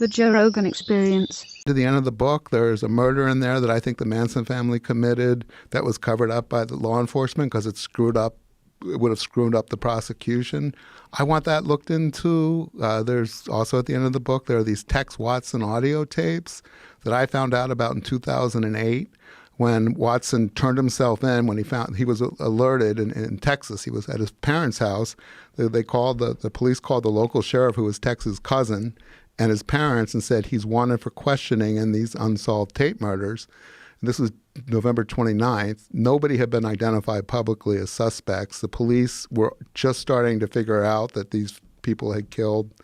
The Joe Rogan Experience. To the end of the book, there's a murder in there that I think the Manson family committed that was covered up by the law enforcement because it would have screwed up the prosecution. I want that looked into. There's also at the end of the book, there are these Tex Watson audio tapes that I found out about in 2008 when Watson turned himself in when he was alerted in Texas. He was at his parents' house. The police called the local sheriff, who was Tex's cousin, and his parents, and said he's wanted for questioning in these unsolved tape murders. And this was November 29th. Nobody had been identified publicly as suspects. The police were just starting to figure out that these people had killed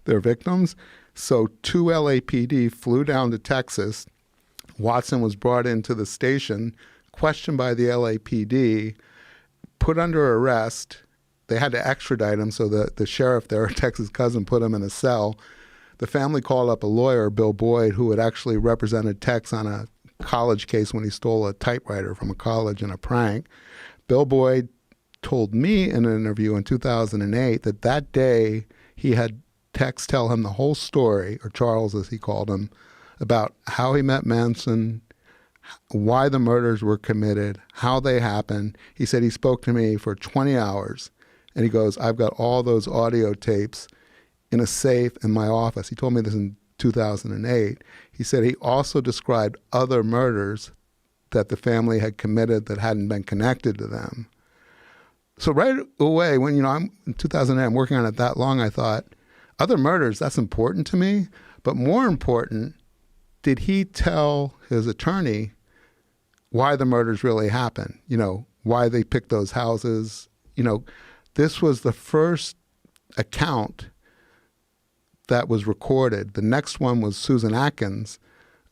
their victims. So two LAPD flew down to Texas. Watson was brought into the station, questioned by the LAPD, put under arrest. They had to extradite him, so the sheriff there, Tex's cousin, put him in a cell. The family called up a lawyer, Bill Boyd, who had actually represented Tex on a college case when he stole a typewriter from a college in a prank. Bill Boyd told me in an interview in 2008 that day he had Tex tell him the whole story, or Charles as he called him, about how he met Manson, why the murders were committed, how they happened. He said he spoke to me for 20 hours, and he goes, I've got all those audio tapes in a safe in my office. He told me this in 2008. He said he also described other murders that the family had committed that hadn't been connected to them. So right away, when I'm in 2008, I'm working on it that long, I thought, other murders, that's important to me. But more important, did he tell his attorney why the murders really happened? Why they picked those houses? This was the first account that was recorded. The next one was Susan Atkins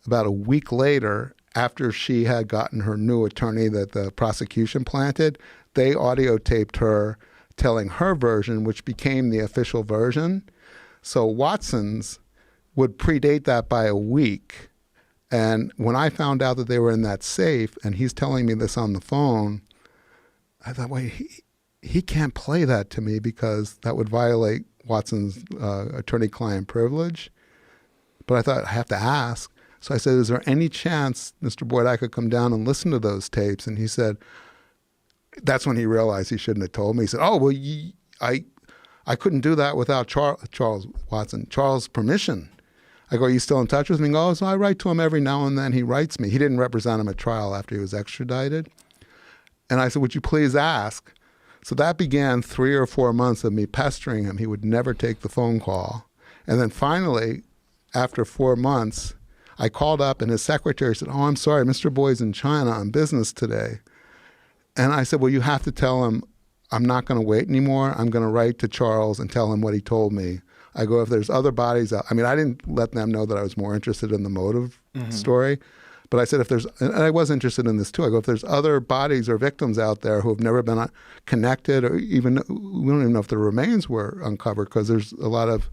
about a week later, after she had gotten her new attorney that the prosecution planted. They audio taped her telling her version, which became the official version. So Watson's would predate that by a week. And when I found out that they were in that safe, and he's telling me this on the phone, I thought, wait, he can't play that to me because that would violate Watson's attorney-client privilege. But I thought, I have to ask. So I said, is there any chance, Mr. Boyd, I could come down and listen to those tapes? And he said, that's when he realized he shouldn't have told me. He said, oh, well, I couldn't do that without Charles' permission. I go, are you still in touch with me? He goes, I write to him every now and then. He writes me. He didn't represent him at trial after he was extradited. And I said, would you please ask? So that began 3 or 4 months of me pestering him. He would never take the phone call. And then finally, after 4 months, I called up and his secretary said, oh, I'm sorry, Mr. Boyd's in China on business today. And I said, well, you have to tell him I'm not going to wait anymore. I'm going to write to Charles and tell him what he told me. I go, if there's other bodies out, I didn't let them know that I was more interested in the motive story. But I said, and I was interested in this too. I go, if there's other bodies or victims out there who have never been connected, or even, we don't even know if the remains were uncovered because there's a lot of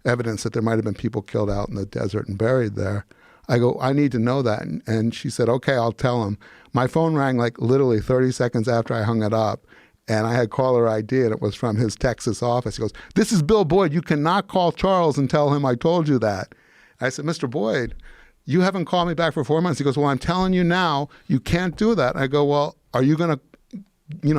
evidence that there might have been people killed out in the desert and buried there. I go, I need to know that. And she said, okay, I'll tell him. My phone rang like literally 30 seconds after I hung it up. And I had caller ID, and it was from his Texas office. He goes, this is Bill Boyd. You cannot call Charles and tell him I told you that. I said, Mr. Boyd, you haven't called me back for 4 months. He goes, well, I'm telling you now, you can't do that. I go, well, are you going to,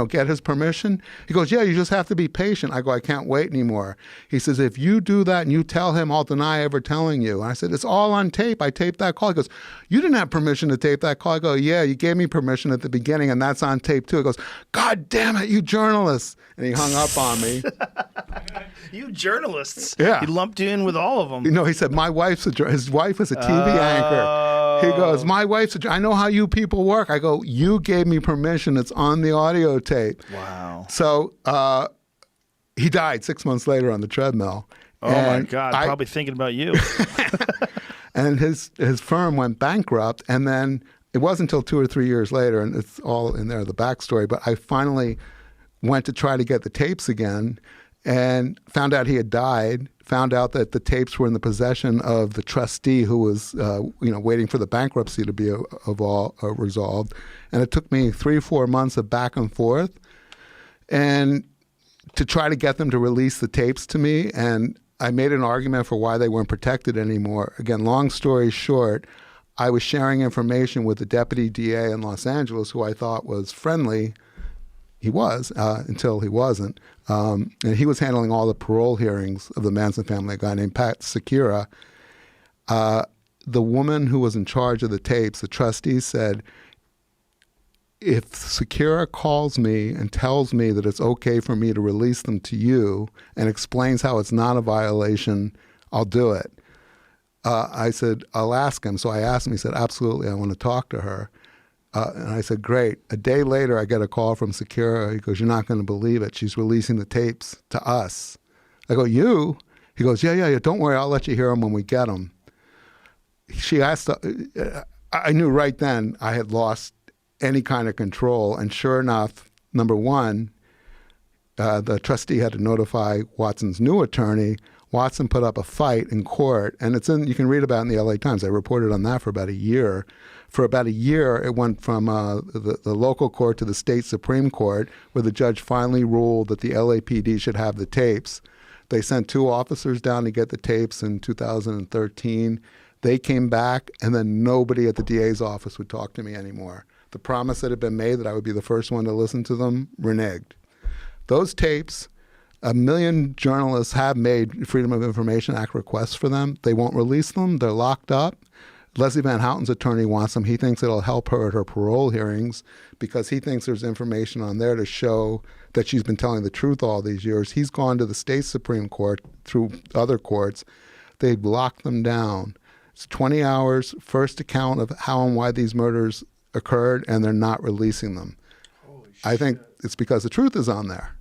get his permission? He goes, yeah, you just have to be patient. I go, I can't wait anymore. He says, if you do that and you tell him, I'll deny ever telling you. And I said, it's all on tape. I taped that call. He goes, you didn't have permission to tape that call. I go, yeah, you gave me permission at the beginning, and that's on tape too. He goes, God damn it, you journalists. And he hung up on me. You journalists. Yeah. He lumped you in with all of them. He said, his wife was a TV anchor. He goes, my wife's I know how you people work. I go, you gave me permission. It's on the audio tape. Wow. So he died 6 months later on the treadmill. Oh, my God. Probably thinking about you. And his firm went bankrupt. And then it wasn't until 2 or 3 years later, and it's all in there, the backstory, but I finally went to try to get the tapes again and found out he had died, found out that the tapes were in the possession of the trustee who was, waiting for the bankruptcy to be resolved. And it took me 3 or 4 months of back and forth and to try to get them to release the tapes to me. And I made an argument for why they weren't protected anymore. Again, long story short, I was sharing information with the deputy DA in Los Angeles, who I thought was friendly. He was, until he wasn't. And he was handling all the parole hearings of the Manson family, a guy named Pat Secura. The woman who was in charge of the tapes, the trustee, said, if Secura calls me and tells me that it's okay for me to release them to you and explains how it's not a violation, I'll do it. I said, I'll ask him. So I asked him. He said, absolutely, I want to talk to her. And I said, great. A day later, I get a call from Secura. He goes, you're not going to believe it. She's releasing the tapes to us. I go, you? He goes, yeah. Don't worry. I'll let you hear them when we get them. She asked, I knew right then I had lost any kind of control. And sure enough, number one, the trustee had to notify Watson's new attorney. Watson put up a fight in court, and you can read about it in the LA Times. I reported on that for about a year. For about a year, it went from the local court to the state Supreme Court, where the judge finally ruled that the LAPD should have the tapes. They sent 2 officers down to get the tapes in 2013. They came back, and then nobody at the DA's office would talk to me anymore. The promise that had been made that I would be the first one to listen to them reneged. Those tapes, 1 million journalists have made Freedom of Information Act requests for them. They won't release them. They're locked up. Leslie Van Houten's attorney wants them. He thinks it'll help her at her parole hearings because he thinks there's information on there to show that she's been telling the truth all these years. He's gone to the state Supreme Court through other courts. They've locked them down. It's 20 hours, first account of how and why these murders occurred, and they're not releasing them. I think it's because the truth is on there.